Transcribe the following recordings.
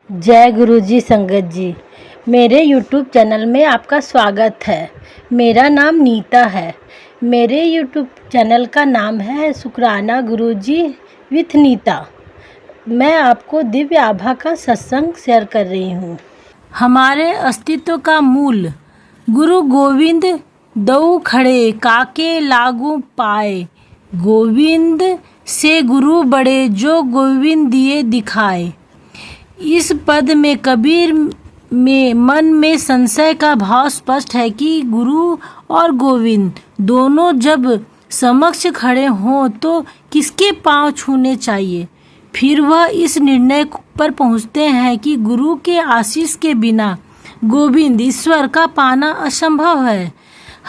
जय गुरु जी संगत जी। मेरे YouTube चैनल में आपका स्वागत है। मेरा नाम नीता है। मेरे YouTube चैनल का नाम है शुक्राना गुरु जी विथ नीता। मैं आपको दिव्य आभा का सत्संग शेयर कर रही हूँ। हमारे अस्तित्व का मूल गुरु गोविंद दऊ खड़े काके लागू पाए। गोविंद से गुरु बड़े जो गोविंद दिए दिखाए। इस पद में कबीर में मन में संशय का भाव स्पष्ट है कि गुरु और गोविंद दोनों जब समक्ष खड़े हों तो किसके पांव छूने चाहिए। फिर वह इस निर्णय पर पहुंचते हैं कि गुरु के आशीष के बिना गोविंद ईश्वर का पाना असंभव है।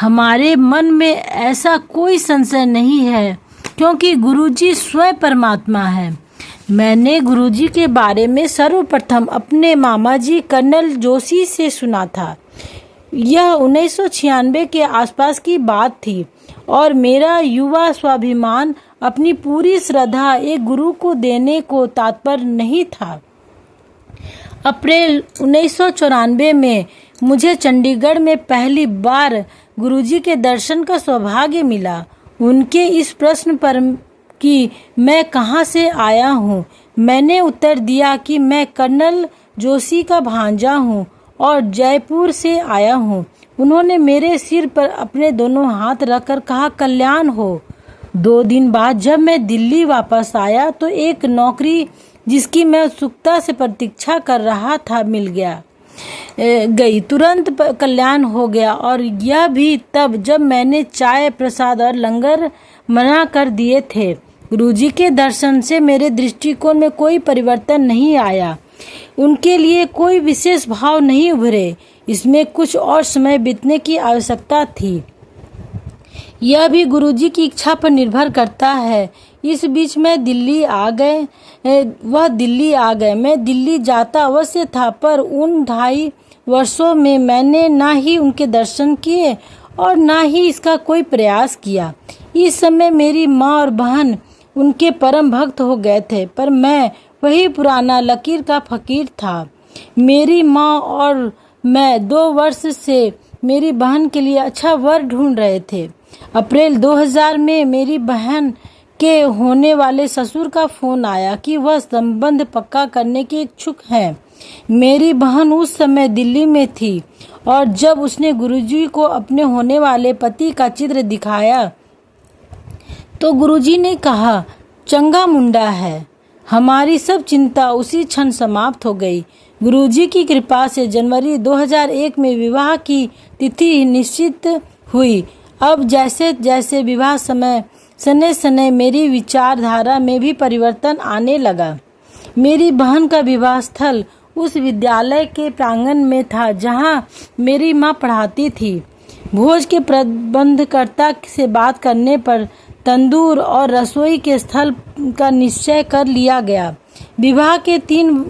हमारे मन में ऐसा कोई संशय नहीं है क्योंकि गुरुजी स्वयं परमात्मा है। मैंने गुरुजी के बारे में सर्वप्रथम अपने मामा जी कर्नल जोशी से सुना था। यह 1996 के आसपास की बात थी और मेरा युवा स्वाभिमान अपनी पूरी श्रद्धा एक गुरु को देने को तत्पर नहीं था। अप्रैल 1994 में मुझे चंडीगढ़ में पहली बार गुरुजी के दर्शन का सौभाग्य मिला। उनके इस प्रश्न पर कि मैं कहाँ से आया हूँ, मैंने उत्तर दिया कि मैं कर्नल जोशी का भांजा हूँ और जयपुर से आया हूँ। उन्होंने मेरे सिर पर अपने दोनों हाथ रखकर कहा, कल्याण हो। 2 दिन बाद जब मैं दिल्ली वापस आया तो एक नौकरी जिसकी मैं उत्सुकता से प्रतीक्षा कर रहा था मिल गई। तुरंत कल्याण हो गया और यह भी तब जब मैंने चाय प्रसाद और लंगर मना कर दिए थे। गुरुजी के दर्शन से मेरे दृष्टिकोण में कोई परिवर्तन नहीं आया। उनके लिए कोई विशेष भाव नहीं उभरे। इसमें कुछ और समय बीतने की आवश्यकता थी। यह भी गुरुजी की इच्छा पर निर्भर करता है। इस बीच मैं दिल्ली आ गए। मैं दिल्ली जाता अवश्य था, पर उन 2.5 वर्षों में मैंने ना ही उनके दर्शन किए और ना ही इसका कोई प्रयास किया। इस समय मेरी माँ और बहन उनके परम भक्त हो गए थे, पर मैं वही पुराना लकीर का फकीर था। मेरी माँ और मैं 2 वर्ष से मेरी बहन के लिए अच्छा वर ढूंढ रहे थे। अप्रैल 2000 में मेरी बहन के होने वाले ससुर का फोन आया कि वह संबंध पक्का करने के इच्छुक हैं। मेरी बहन उस समय दिल्ली में थी और जब उसने गुरुजी को अपने होने वाले पति का चित्र दिखाया तो गुरुजी ने कहा, चंगा मुंडा है। हमारी सब चिंता उसी क्षण समाप्त हो गई। गुरुजी की कृपा से जनवरी 2001 में विवाह की तिथि निश्चित हुई। अब जैसे जैसे विवाह सने सने मेरी विचारधारा में भी परिवर्तन आने लगा। मेरी बहन का विवाह स्थल उस विद्यालय के प्रांगण में था जहां मेरी माँ पढ़ाती थी। भोज के प्रबंधकर्ता से बात करने पर तंदूर और रसोई के स्थल का निश्चय कर लिया गया। विवाह के 3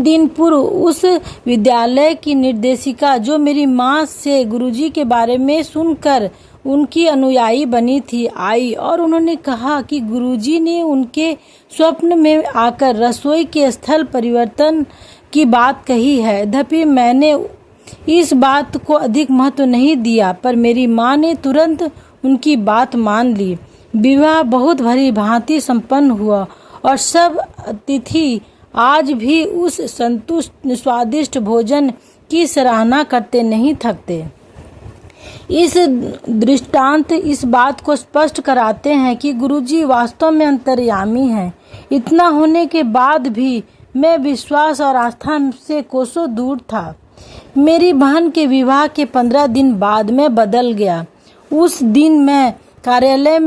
दिन पूर्व उस विद्यालय की निर्देशिका, जो मेरी माँ से गुरुजी के बारे में सुनकर उनकी अनुयायी बनी थी, आई और उन्होंने कहा कि गुरुजी ने उनके स्वप्न में आकर रसोई के स्थल परिवर्तन की बात कही है। यद्यपि मैंने इस बात को अधिक महत्व नहीं दिया, पर मेरी माँ ने तुरंत उनकी बात मान ली। विवाह बहुत भली भांति संपन्न हुआ और सब अतिथि आज भी उस संतुष्ट स्वादिष्ट भोजन की सराहना करते नहीं थकते। इस दृष्टांत इस बात को स्पष्ट कराते हैं कि गुरुजी वास्तव में अंतर्यामी हैं। इतना होने के बाद भी मैं विश्वास और आस्था से कोसों दूर था। मेरी बहन के विवाह के 15 दिन बाद मैं बदल गया। उस दिन मैं कार्यालय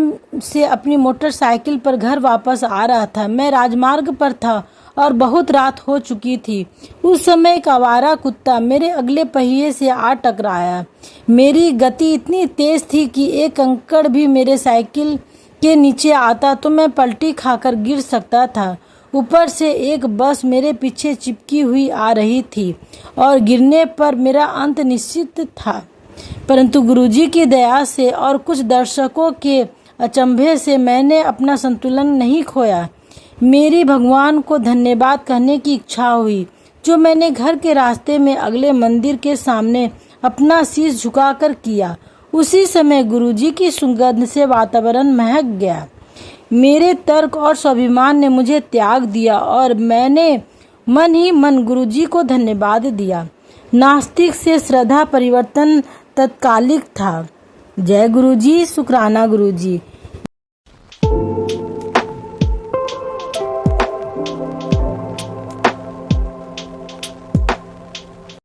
से अपनी मोटरसाइकिल पर घर वापस आ रहा था। मैं राजमार्ग पर था और बहुत रात हो चुकी थी। उस समय एक आवारा कुत्ता मेरे अगले पहिए से आ टकराया। मेरी गति इतनी तेज थी कि एक कंकड़ भी मेरे साइकिल के नीचे आता तो मैं पलटी खाकर गिर सकता था। ऊपर से एक बस मेरे पीछे चिपकी हुई आ रही थी और गिरने पर मेरा अंत निश्चित था। परंतु गुरुजी की दया से और कुछ दर्शकों के अचंभे से मैंने अपना संतुलन नहीं खोया। मेरी भगवान को धन्यवाद कहने की इच्छा हुई, जो मैंने घर के रास्ते में अगले मंदिर के सामने अपना शीश झुकाकर किया। उसी समय गुरुजी की सुगंध से वातावरण महक गया। मेरे तर्क और स्वाभिमान ने मुझे त्याग दिया और मैंने मन ही मन गुरुजी को धन्यवाद दिया। नास्तिक से श्रद्धा परिवर्तन तत्कालिक था। जय गुरुजी, शुक्राना गुरुजी।